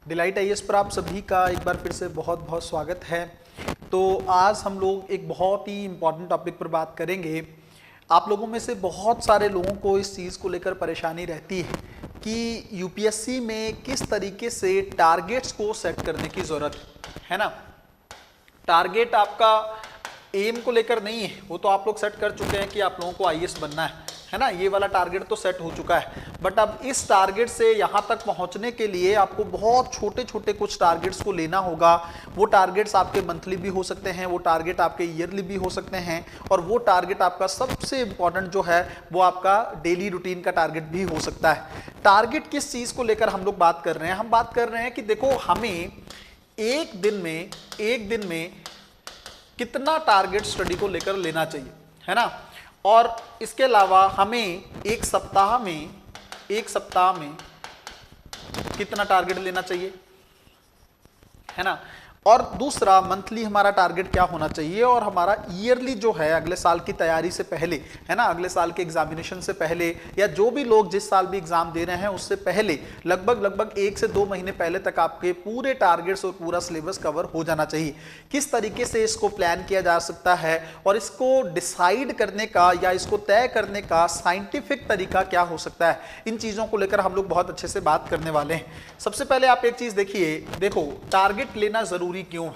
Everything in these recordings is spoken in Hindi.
डिलाइट आईएएस पर आप सभी का एक बार फिर से बहुत बहुत स्वागत है। तो आज हम लोग एक बहुत ही इम्पॉर्टेंट टॉपिक पर बात करेंगे। आप लोगों में से बहुत सारे लोगों को इस चीज़ को लेकर परेशानी रहती है कि यूपीएससी में किस तरीके से टारगेट्स को सेट करने की ज़रूरत है ना। टारगेट आपका एम को लेकर नहीं है, वो तो आप लोग सेट कर चुके हैं कि आप लोगों को आईएएस बनना है ना। ये वाला टारगेट तो सेट हो चुका है, बट अब इस टारगेट से यहाँ तक पहुँचने के लिए आपको बहुत छोटे छोटे कुछ टारगेट्स को लेना होगा। वो टारगेट्स आपके मंथली भी हो सकते हैं, वो टारगेट आपके ईयरली भी हो सकते हैं, और वो टारगेट आपका सबसे इंपॉर्टेंट जो है वो आपका डेली रूटीन का टारगेट भी हो सकता है। टारगेट किस चीज़ को लेकर हम लोग बात कर रहे हैं? हम बात कर रहे हैं कि देखो, हमें एक दिन में कितना टारगेट स्टडी को लेकर लेना चाहिए, है ना। और इसके अलावा हमें एक सप्ताह में कितना टारगेट लेना चाहिए, है ना। और दूसरा, मंथली हमारा टारगेट क्या होना चाहिए, और हमारा ईयरली जो है अगले साल की तैयारी से पहले, है ना, अगले साल के एग्जामिनेशन से पहले, या जो भी लोग जिस साल भी एग्जाम दे रहे हैं उससे पहले लगभग 1 से 2 महीने पहले तक आपके पूरे टारगेट्स और पूरा सिलेबस कवर हो जाना चाहिए। किस तरीके से इसको प्लान किया जा सकता है और इसको डिसाइड करने का या इसको तय करने का साइंटिफिक तरीका क्या हो सकता है, इन चीज़ों को लेकर हम लोग बहुत अच्छे से बात करने वाले हैं। सबसे पहले आप एक चीज़ देखिए, देखो टारगेट लेना जरूरी क्यों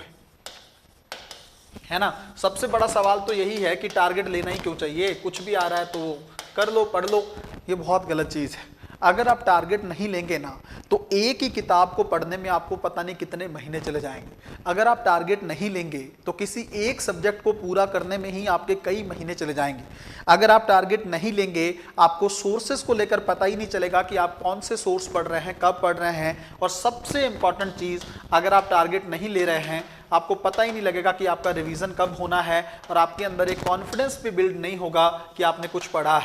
है ना। सबसे बड़ा सवाल तो यही है कि टारगेट लेना ही क्यों चाहिए, कुछ भी आ रहा है तो कर लो, पढ़ लो। ये बहुत गलत चीज है। अगर आप टारगेट नहीं लेंगे ना, तो एक ही किताब को पढ़ने में आपको पता नहीं कितने महीने चले जाएंगे। अगर आप टारगेट नहीं लेंगे तो किसी एक सब्जेक्ट को पूरा करने में ही आपके कई महीने चले जाएंगे। अगर आप टारगेट नहीं लेंगे, आपको सोर्सेस को लेकर पता ही नहीं चलेगा कि आप कौन से सोर्स पढ़ रहे हैं, कब पढ़ रहे हैं। और सबसे इंपॉर्टेंट चीज, अगर आप टारगेट नहीं ले रहे हैं, आपको पता ही नहीं लगेगा कि आपका रिवीजन कब होना है, और आपके अंदर एक कॉन्फिडेंस भी बिल्ड नहीं होगा कि आपने कुछ पढ़ा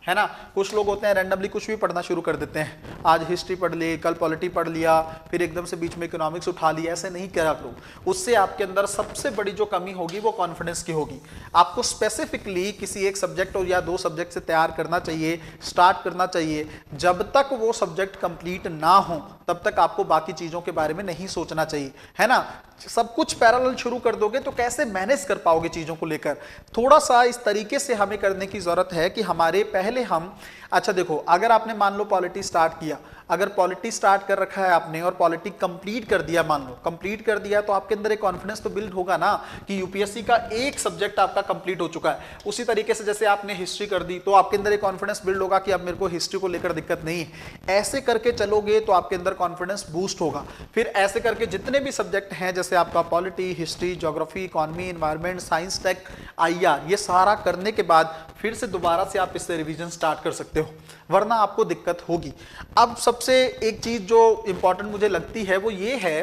है ना। कुछ लोग होते हैं रैंडमली कुछ भी पढ़ना शुरू कर देते हैं, आज हिस्ट्री पढ़ ली, कल पॉलिटी पढ़ लिया, फिर एकदम से बीच में इकोनॉमिक्स उठा लिया। ऐसे नहीं करा करो, उससे आपके अंदर सबसे बड़ी जो कमी होगी वो कॉन्फिडेंस की होगी। आपको स्पेसिफिकली किसी एक सब्जेक्ट और या 2 सब्जेक्ट से तैयार करना चाहिए, स्टार्ट करना चाहिए। जब तक वो सब्जेक्ट कंप्लीट ना हो तब तक आपको बाकी चीजों के बारे में नहीं सोचना चाहिए, है ना। सब कुछ पैरेलल शुरू कर दोगे तो कैसे मैनेज कर पाओगे चीजों को लेकर। थोड़ा सा इस तरीके से हमें करने की जरूरत है कि हमारे पहले हम, अच्छा देखो, अगर आपने मान लो पॉलिटी स्टार्ट किया, अगर पॉलिटी स्टार्ट कर रखा है आपने और पॉलिटी कंप्लीट कर दिया, मान लो कंप्लीट कर दिया, तो आपके अंदर एक कॉन्फिडेंस तो बिल्ड होगा ना कि यूपीएससी का एक सब्जेक्ट आपका कंप्लीट हो चुका है। उसी तरीके से जैसे आपने हिस्ट्री कर दी तो आपके अंदर एक कॉन्फिडेंस बिल्ड होगा कि अब मेरे को हिस्ट्री को लेकर दिक्कत नहीं है। ऐसे करके चलोगे तो आपके अंदर कॉन्फिडेंस बूस्ट होगा। फिर ऐसे करके जितने भी सब्जेक्ट हैं, जैसे आपका polity, history, geography, economy, environment, science, tech, IR, ये सारा करने के बाद फिर से दोबारा से आप इससे रिवीजन स्टार्ट कर सकते हो, वरना आपको दिक्कत होगी। अब सबसे एक चीज जो इंपॉर्टेंट मुझे लगती है वो ये है,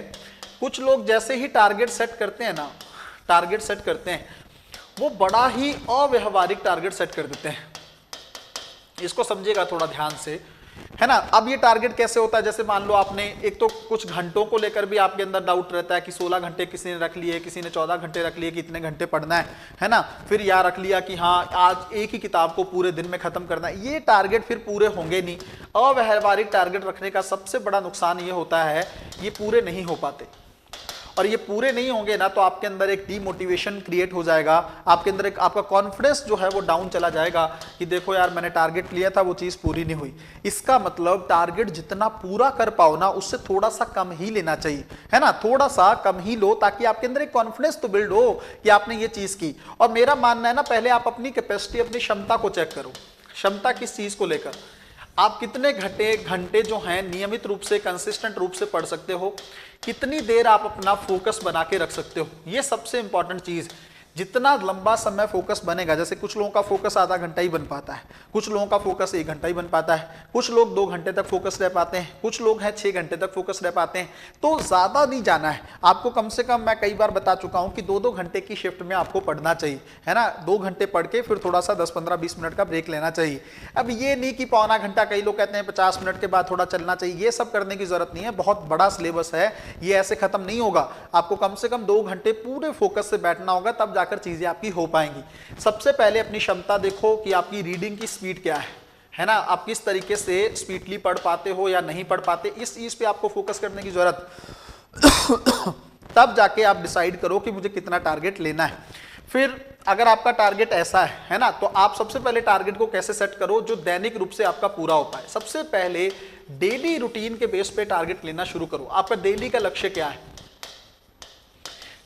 कुछ लोग जैसे ही टारगेट सेट करते हैं ना, टारगेट सेट करते हैं, वो बड़ा ही अव्यावहारिक टारगेट सेट कर देते हैं। इसको समझिएगा थोड़ा ध्यान से, है ना। अब ये टारगेट कैसे होता है, जैसे मान लो आपने, एक तो कुछ घंटों को लेकर भी आपके अंदर डाउट रहता है कि 16 घंटे किसी ने रख लिए, किसी ने 14 घंटे रख लिए कि इतने घंटे पढ़ना है ना। फिर या रख लिया कि हाँ आज एक ही किताब को पूरे दिन में खत्म करना है। ये टारगेट फिर पूरे होंगे नहीं। अव्यावहारिक टारगेट रखने का सबसे बड़ा नुकसान ये होता है, ये पूरे नहीं हो पाते। और ये पूरे नहीं होंगे ना तो आपके अंदर एक डीमोटिवेशन क्रिएट हो जाएगा, आपके अंदर एक आपका कॉन्फिडेंस जो है वो डाउन चला जाएगा कि देखो यार, मैंने टारगेट लिया था, वो चीज पूरी नहीं हुई। इसका मतलब टारगेट जितना पूरा कर पाओ ना, उससे थोड़ा सा कम ही लेना चाहिए, है ना। थोड़ा सा कम ही लो ताकि आपके अंदर एक कॉन्फिडेंस तो बिल्ड हो कि आपने ये चीज की। और मेरा मानना है ना, पहले आप अपनी कैपेसिटी, अपनी क्षमता को चेक करो। क्षमता किस चीज को लेकर, आप कितने घंटे जो हैं नियमित रूप से, कंसिस्टेंट रूप से पढ़ सकते हो, कितनी देर आप अपना फोकस बना के रख सकते हो। ये सबसे इंपॉर्टेंट चीज। जितना लंबा समय फोकस बनेगा, जैसे कुछ लोगों का फोकस आधा घंटा ही बन पाता है, कुछ लोगों का फोकस 1 घंटा ही बन पाता है, कुछ लोग 2 घंटे तक फोकस रह पाते हैं, कुछ लोग हैं 6 घंटे तक फोकस रह पाते हैं। तो ज्यादा नहीं जाना है आपको, कम से कम मैं कई बार बता चुका हूं कि 2-2 घंटे की शिफ्ट में आपको पढ़ना चाहिए, है ना। 2 घंटे पढ़ के फिर थोड़ा सा 10-15-20 मिनट का ब्रेक लेना चाहिए। अब ये नहीं कि पौना घंटा, कई लोग कहते हैं 50 मिनट के बाद थोड़ा चलना चाहिए, ये सब करने की जरूरत नहीं है। बहुत बड़ा सिलेबस है, ये ऐसे खत्म नहीं होगा। आपको कम से कम 2 घंटे पूरे फोकस से बैठना होगा, तब जाकर चीजें आपकी हो पाएंगी। सबसे पहले अपनी क्षमता देखो कि आपकी रीडिंग की स्पीड क्या है ना, आप किस तरीके से स्पीडली पढ़ पाते हो या नहीं पढ़ पाते, इस चीज पे आपको फोकस करने की जरूरत तब जाके आप डिसाइड करो कि मुझे कितना टारगेट लेना है। फिर अगर आपका टारगेट ऐसा है ना, तो आप सबसे पहले टारगेट को कैसे सेट करो जो दैनिक रूप से आपका पूरा हो पाए। सबसे पहले डेली रूटीन के बेस पे टारगेट लेना शुरू करो। आपका डेली का लक्ष्य क्या है?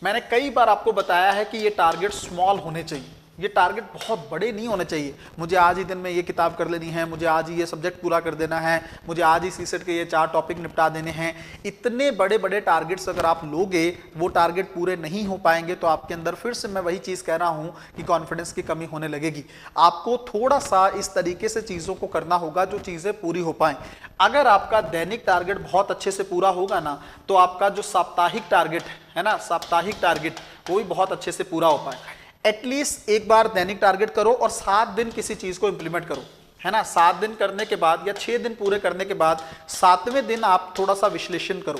मैंने कई बार आपको बताया है कि ये टारगेट स्मॉल होने चाहिए, ये टारगेट बहुत बड़े नहीं होने चाहिए। मुझे आज ही दिन में ये किताब कर लेनी है, मुझे आज ही ये सब्जेक्ट पूरा कर देना है, मुझे आज ही सीसेट के ये 4 टॉपिक निपटा देने हैं। इतने बड़े बड़े टारगेट्स अगर आप लोगे, वो टारगेट पूरे नहीं हो पाएंगे तो आपके अंदर फिर से मैं वही चीज़ कह रहा हूँ कि कॉन्फिडेंस की कमी होने लगेगी। आपको थोड़ा सा इस तरीके से चीज़ों को करना होगा जो चीज़ें पूरी हो पाएँ। अगर आपका दैनिक टारगेट बहुत अच्छे से पूरा होगा ना, तो आपका जो साप्ताहिक टारगेट है ना, साप्ताहिक टारगेट वो भी बहुत अच्छे से पूरा हो पाएगा। एटलीस्ट एक बार दैनिक टारगेट करो और 7 दिन किसी चीज को इंप्लीमेंट करो, है ना। 7 दिन करने के बाद या 6 दिन पूरे करने के बाद 7वें दिन आप थोड़ा सा विश्लेषण करो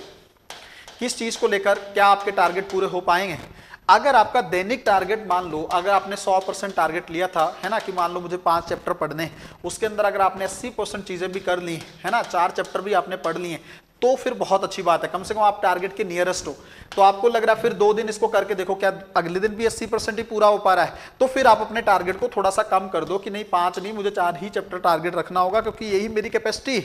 किस चीज को लेकर क्या आपके टारगेट पूरे हो पाएंगे। अगर आपका दैनिक टारगेट, मान लो अगर आपने 100% टारगेट लिया था, है ना, कि मान लो मुझे 5 चैप्टर पढ़ने, उसके अंदर अगर आपने 80% चीजें भी कर ली, है ना, 4 चैप्टर भी आपने पढ़ लिए, तो फिर बहुत अच्छी बात है, कम से कम आप टारगेट के नियरेस्ट हो। तो आपको लग रहा है फिर 2 दिन इसको करके देखो क्या अगले दिन भी 80% ही पूरा हो पा रहा है, तो फिर आप अपने टारगेट को थोड़ा सा कम कर दो कि नहीं 5 नहीं, मुझे 4 ही चैप्टर टारगेट रखना होगा क्योंकि यही मेरी कैपेसिटी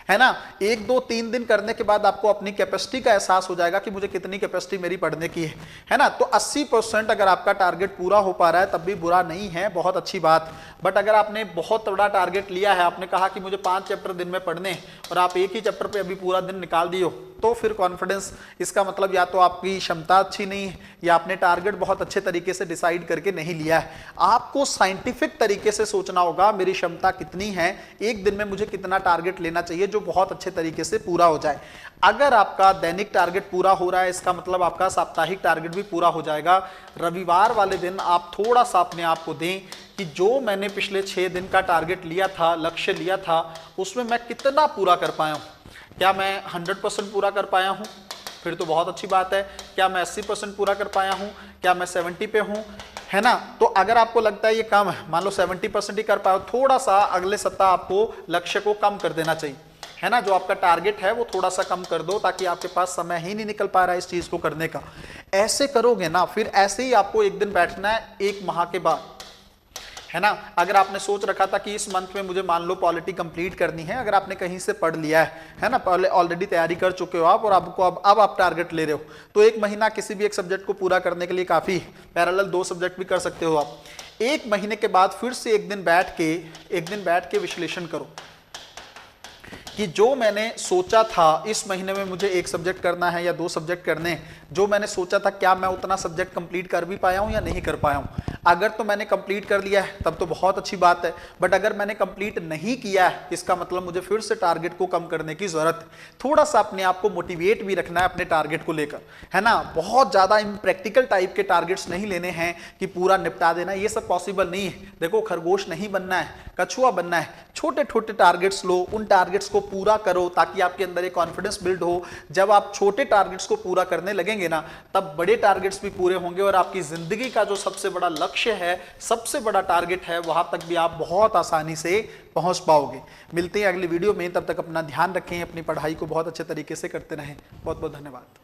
है ना। 1 2 3 दिन करने के बाद आपको अपनी कैपेसिटी का एहसास हो जाएगा कि मुझे कितनी कैपेसिटी मेरी पढ़ने की है ना। तो 80% अगर आपका टारगेट पूरा हो पा रहा है तब भी बुरा नहीं है, बहुत अच्छी बात। बट अगर आपने बहुत बड़ा टारगेट लिया है, आपने कहा कि मुझे 5 चैप्टर दिन में पढ़ने, और आप एक ही चैप्टर पे अभी पूरा दिन निकाल दियो, तो फिर कॉन्फिडेंस, इसका मतलब या तो आपकी क्षमता अच्छी नहीं है या आपने टारगेट बहुत अच्छे तरीके से डिसाइड करके नहीं लिया है। आपको साइंटिफिक तरीके से सोचना होगा मेरी क्षमता कितनी है, एक दिन में मुझे कितना टारगेट लेना चाहिए जो बहुत अच्छे तरीके से पूरा हो जाए। अगर आपका दैनिक टारगेट पूरा हो रहा है, इसका मतलब आपका साप्ताहिक टारगेट भी पूरा हो जाएगा। रविवार वाले दिन आप थोड़ा सा अपने आप को दें कि जो मैंने पिछले 6 दिन का टारगेट लिया था, लक्ष्य लिया था, उसमें मैं कितना पूरा कर पाया हूं। क्या मैं 100% पूरा कर पाया हूं? फिर तो बहुत अच्छी बात है। क्या मैं 80% पूरा कर पाया हूं? क्या मैं 70 पे हूं? है ना। तो अगर आपको लगता है ये कम है, मान लो 70% ही कर पाए, थोड़ा सा अगले सप्ताह आपको लक्ष्य को कम कर देना चाहिए, है ना। जो आपका टारगेट है वो थोड़ा सा कम कर दो ताकि आपके पास समय ही नहीं निकल पा रहा है इस चीज को करने का। ऐसे करोगे ना, फिर ऐसे ही आपको एक दिन बैठना है 1 माह के बाद, है ना। अगर आपने सोच रखा था कि इस मंथ में मुझे मान लो पॉलिटी कंप्लीट करनी है, अगर आपने कहीं से पढ़ लिया है ना, पहले ऑलरेडी तैयारी कर चुके हो आप और आपको अब आप टारगेट ले रहे हो, तो 1 महीना किसी भी एक सब्जेक्ट को पूरा करने के लिए काफी, पैरेलल 2 सब्जेक्ट भी कर सकते हो आप। 1 महीने के बाद फिर से एक दिन बैठ के विश्लेषण करो कि जो मैंने सोचा था इस महीने में मुझे 1 सब्जेक्ट करना है या 2 सब्जेक्ट करने, जो मैंने सोचा था क्या मैं उतना सब्जेक्ट कंप्लीट कर भी पाया हूं या नहीं कर पाया हूं। अगर तो मैंने कंप्लीट कर लिया है तब तो बहुत अच्छी बात है, बट अगर मैंने कंप्लीट नहीं किया है इसका मतलब मुझे फिर से टारगेट को कम करने की जरूरत है। थोड़ा सा अपने आप को मोटिवेट भी रखना है अपने टारगेट को लेकर, है ना। बहुत ज्यादा इम्प्रैक्टिकल टाइप के टारगेट्स नहीं लेने हैं कि पूरा निपटा देना, ये सब पॉसिबल नहीं है। देखो, खरगोश नहीं बनना है, कछुआ बनना है। छोटे छोटे टारगेट्स लो, उन टारगेट्स को पूरा करो ताकि आपके अंदर एक कॉन्फिडेंस बिल्ड हो। जब आप छोटे टारगेट्स को पूरा करने लगेंगे ना, तब बड़े टारगेट्स भी पूरे होंगे और आपकी जिंदगी का जो सबसे बड़ा लक्ष्य है, सबसे बड़ा टारगेट है, वहां तक भी आप बहुत आसानी से पहुंच पाओगे। मिलते हैं अगली वीडियो में, तब तक अपना ध्यान रखें, अपनी पढ़ाई को बहुत अच्छे तरीके से करते रहें। बहुत बहुत धन्यवाद।